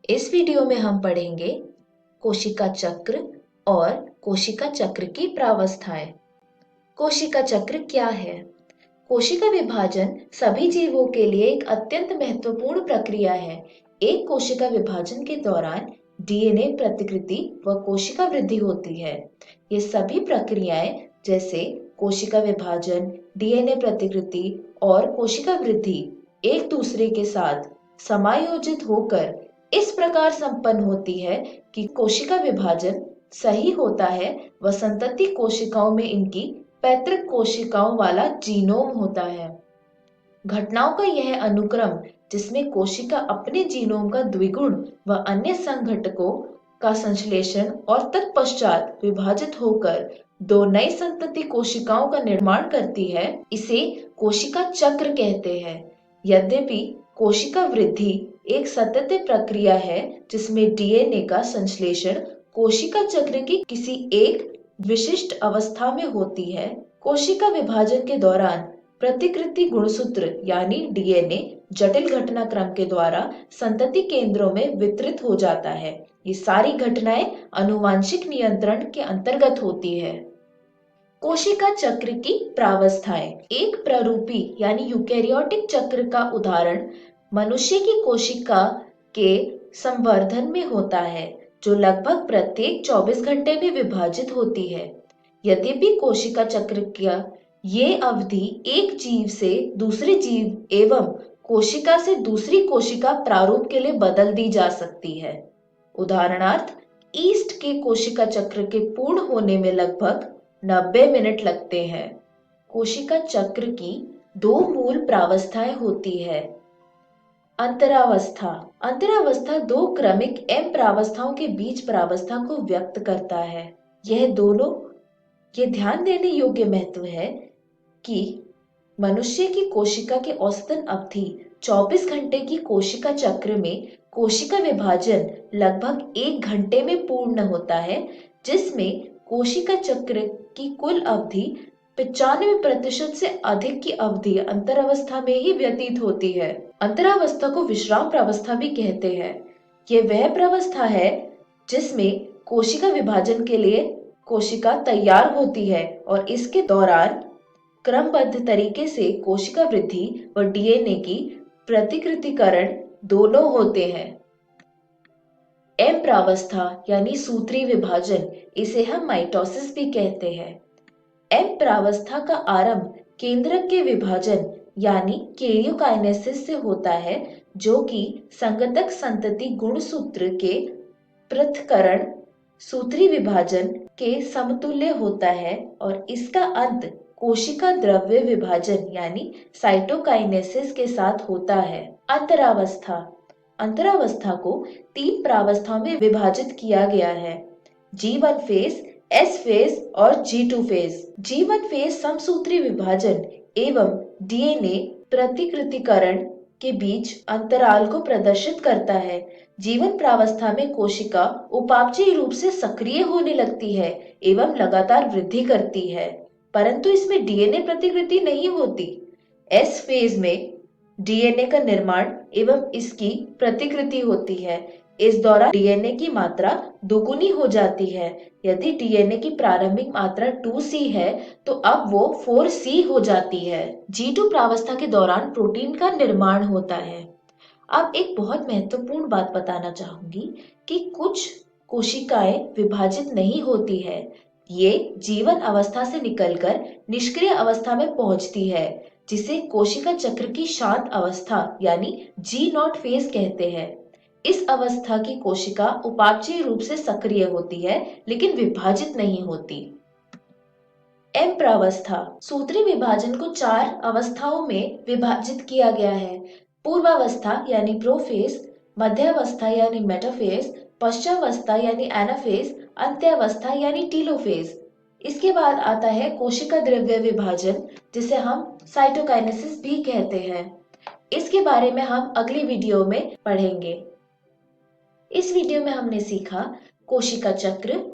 इस वीडियो में हम पढ़ेंगे कोशिका चक्र और कोशिका चक्र की प्रावस्थाएं। कोशिका चक्र क्या है? कोशिका विभाजन सभी जीवों के लिए एक अत्यंत महत्वपूर्ण प्रक्रिया है। एक कोशिका विभाजन के दौरान डीएनए प्रतिकृति व कोशिका वृद्धि होती है। ये सभी प्रक्रियाएं जैसे कोशिका विभाजन, डीएनए प्रतिकृति और कोशिका वृद्धि एक दूसरे के साथ समायोजित होकर इस प्रकार संपन्न होती है कि कोशिका विभाजन सही होता है व संतति कोशिकाओं में इनकी पैतृक कोशिकाओं वाला जीनोम होता है। घटनाओं का यह अनुक्रम जिसमें कोशिका अपने जीनोम का द्विगुण व अन्य संघटकों का संश्लेषण और तत्पश्चात विभाजित होकर दो नई संतति कोशिकाओं का निर्माण करती है, इसे कोशिका चक्र कहते हैं। यद्यपि कोशिका वृद्धि एक सतत प्रक्रिया है जिसमें डीएनए का संश्लेषण कोशिका चक्र की किसी एक विशिष्ट अवस्था में होती है। कोशिका विभाजन के दौरान प्रतिकृति गुणसूत्र यानी डीएनए जटिल घटनाक्रम के द्वारा संतति केंद्रों में वितरित हो जाता है। ये सारी घटनाएं आनुवांशिक नियंत्रण के अंतर्गत होती है। कोशिका चक्र की प्रावस्थाएं। एक प्ररूपी यानी यूकेरियोटिक चक्र का उदाहरण मनुष्य की कोशिका के संवर्धन में होता है, जो लगभग प्रत्येक 24 घंटे में विभाजित होती है। यद्यपि कोशिका चक्र का ये अवधि एक जीव से दूसरे जीव एवं कोशिका से दूसरी कोशिका प्रारूप के लिए बदल दी जा सकती है। उदाहरणार्थ, ईस्ट के कोशिका चक्र के पूर्ण होने में लगभग 90 मिनट लगते हैं। कोशिका चक्र की दो मूल प्रावस्थाएं होती है। अंतरावस्था। अंतरावस्था दो क्रमिक एम प्रावस्थाओं के बीच प्रावस्था को व्यक्त करता है। ये ध्यान देने योग्य महत्व है कि मनुष्य की कोशिका की औसतन अवधि 24 घंटे की कोशिका चक्र में कोशिका विभाजन लगभग 1 घंटे में पूर्ण होता है, जिसमें कोशिका चक्र की कुल अवधि 95% से अधिक की अवधि अंतरावस्था में ही व्यतीत होती है। अंतरावस्था को विश्राम प्रावस्था भी कहते हैं। ये वह प्रावस्था है जिसमें कोशिका विभाजन के लिए कोशिका तैयार होती है और इसके दौरान क्रमबद्ध तरीके से कोशिका वृद्धि व डीएनए की प्रतिकृतिकरण दोनों होते हैं। एम प्रावस्था यानी सूत्री विभाजन, इसे हम माइटोसिस भी कहते हैं। एम प्रावस्था का आरंभ केंद्रक के विभाजन यानी कैरियोकाइनेसिस से होता है, जो कि संगतक संतति गुणसूत्र के पृथक्करण सूत्री विभाजन के समतुल्य होता है और इसका अंत कोशिका द्रव्य विभाजन यानी साइटोकाइनेसिस के साथ होता है। अंतरावस्था। अंतरावस्था को 3 प्रावस्थाओं में विभाजित किया गया है: G1 फेज, S फेज और G2 फेज। G1 फेज समसूत्री विभाजन एवं डीएनए प्रतिकृतिकरण के बीच अंतराल को प्रदर्शित करता है। जीवन प्रावस्था में कोशिका उपापचयी रूप से सक्रिय होने लगती है एवं लगातार वृद्धि करती है, परंतु इसमें डीएनए प्रतिकृति नहीं होती। एस फेज में डीएनए का निर्माण एवं इसकी प्रतिकृति होती है। इस दौरान डीएनए की मात्रा दोगुनी हो जाती है। यदि डीएनए की प्रारंभिक मात्रा 2C है तो अब वो 4C हो जाती है। G2 प्रावस्था के दौरान प्रोटीन का निर्माण होता है। अब एक बहुत महत्वपूर्ण बात बताना चाहूंगी कि कुछ कोशिकाएं विभाजित नहीं होती है। ये जीवन अवस्था से निकलकर निष्क्रिय अवस्था में पहुंचती है, जिसे कोशिका चक्र की शांत अवस्था यानी G0 फेज कहते हैं। इस अवस्था की कोशिका उपापचयी रूप से सक्रिय होती है लेकिन विभाजित नहीं होती। एम प्रावस्था। सूत्री विभाजन को 4 अवस्थाओं में विभाजित किया गया है: पूर्वावस्था यानी प्रोफेज, मध्यावस्था यानी मेटाफेज, पश्चावस्था यानी एनाफेज, अंत्यावस्था यानी टीलोफेज। इसके बाद आता है कोशिका द्रव्य विभाजन, जिसे हम साइटोकाइनेसिस भी कहते हैं। इसके बारे में हम अगली वीडियो में पढ़ेंगे। इस वीडियो में हमने सीखा कोशिका चक्र,